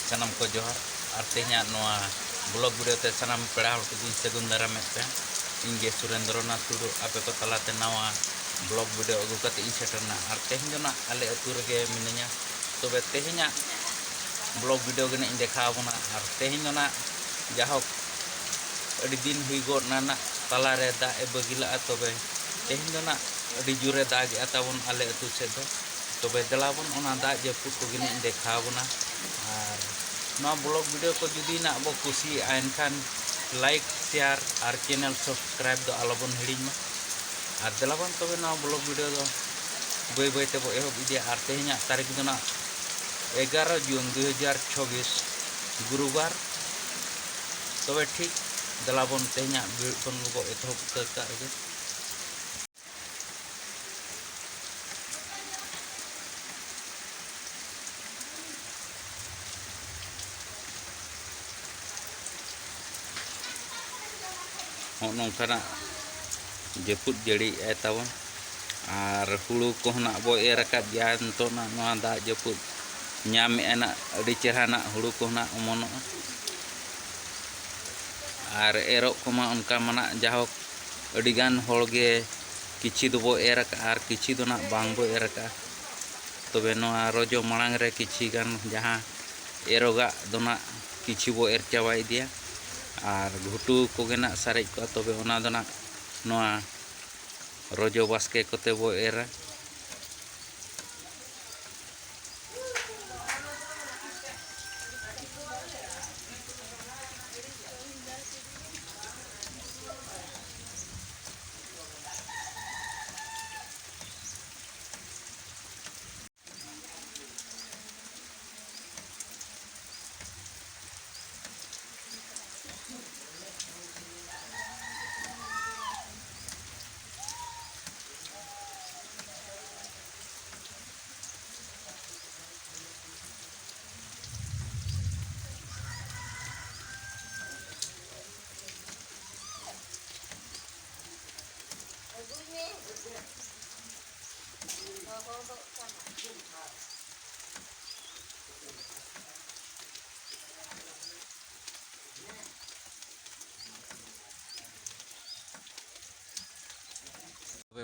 सानाम को जोहार और तेहना नोआ ब्लॉग वीडियो ते सानाम पेड़ा हड़ को सगुन दाराम पे इंगे सुरेंद्रनाथ टुडू आपे को तलाते नवा ब्लॉग वीडियो अगू कते इन सेटरना और तेहन जोना आले अतु रगे मिनिया तबे तेहना ब्लॉग वीडियो गने इन देखावना और तेहन जोना जाहो अड़ी दिन हुई गोड नाना तला रे दा ए बगिला तबे तेहन जोना अड़ी जुरे दाग आताबन आले अतु से दो तबे दलाबन ओना दा जपुत को गने इन देखावना और ना ब्लॉग वीडियो को जुदी ना बो खुशी एनखान लाइक शेयर और चैनल सब्सक्राइब दो आलोबन हिड़िंग मा और दलाबन तबे ना ब्लॉग वीडियो दो बई बई ते बो एहब इदिया और तेहना तारीख दो ना 11 जून 2026 गुरुवार तबे ठीक दलाबन तेहना बन बो एहब तक गे नौकाना जपुत जड़ी तबन और हुड़ू को बो एर गया ना दा जपुत नामेना अड़ी चेहराना हुड़ू को अमन और एरो कोमा उनका मना जाहो अड़ीगान होगे किछि दो बो एर और किछि दो ना बांग बो एर तबे नोआ रोजो मांग रे किछि गान जहाँ एरोगा दोना किछि बो एर चाबाई दिया और घुटू कोगे ना सारेज को तबे ओना दो ना नोआ रोजो बास्के कोते बो एरा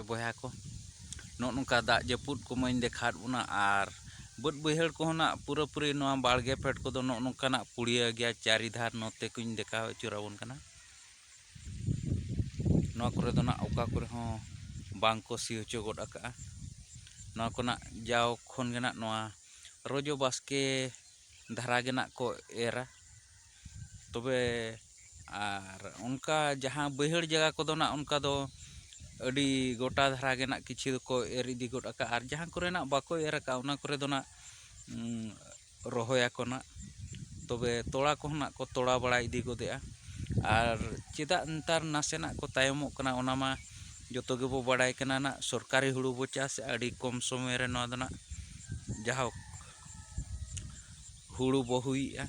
बया को नौका दा जपुत को मैं देखा बोना और बद बैहड़ को पूरा पूरी बाड़गे फेट को नौका पुड़िया गया चारि धार नोते को देखा चुराबन कना ओका करे बांग को सी हचो गड आका जाओ खन गे रोजो बास्के धारा गे को एरा तबे और उनका जहाँ बैहड़ जगह को उनका दो अड़ी गोटा धारा गे किछि को एर इदी गड आका और जहाँ करे बाको एर आका उना करे दो रोहया को तबे तोड़ा को तोड़ा बड़ा इदी गोदेआ और चेदा नतार नासेना को तायमोग कना ओना मा जोतो गेबो बाडाय कना ना सरकारी हुड़ू बो चास अड़ी कम समय रे नोआ दना जहाँ हुड़ू बो हुईआ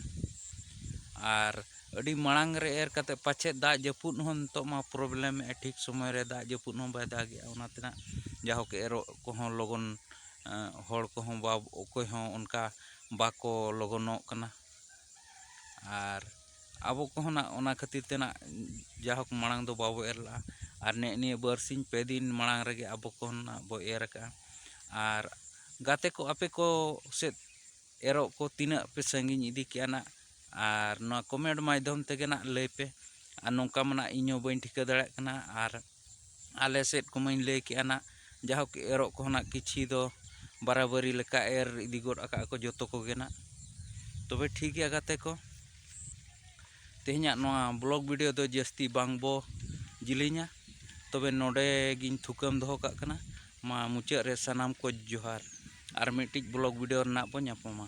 और अड़ी मांग रे एर कते पाछे दा जपुत हो मा प्रॉब्लम ठीक समय रे दा जपुत हो बाय दागे ओनातेना जहाँ के एरो को लगन हड़ को बा ओकोय हो उनका बाको लगनोग कना और अब को ओना खातिर तेना जाहोक मांग दो बाबो एर ला और ने बरसिंग पे दिन मांग रे अब को बो एर का और गाते को आपे को से एरो को तीना पे संगिन इदी के ना और ना कमेंट माध्यम तेगे ना लय पे और नौका मना इñो बइन ठिका दाड़ा कना और आले सेट को मैं लय के ना जाहोक एरो को किछि दो बराबरी लेका एर इदी गड आका को जोतो को गेना तबे ठीक गया गाते को तेहना नोआ ब्लॉग वीडियो दो जस्ती बांग बो जिलिंगा तबे नोडे गिन थुकम दो का मा मुचाद रे सानाम को जोहार और मिट्टी ब्लॉग वीडियो ना बो नापमा।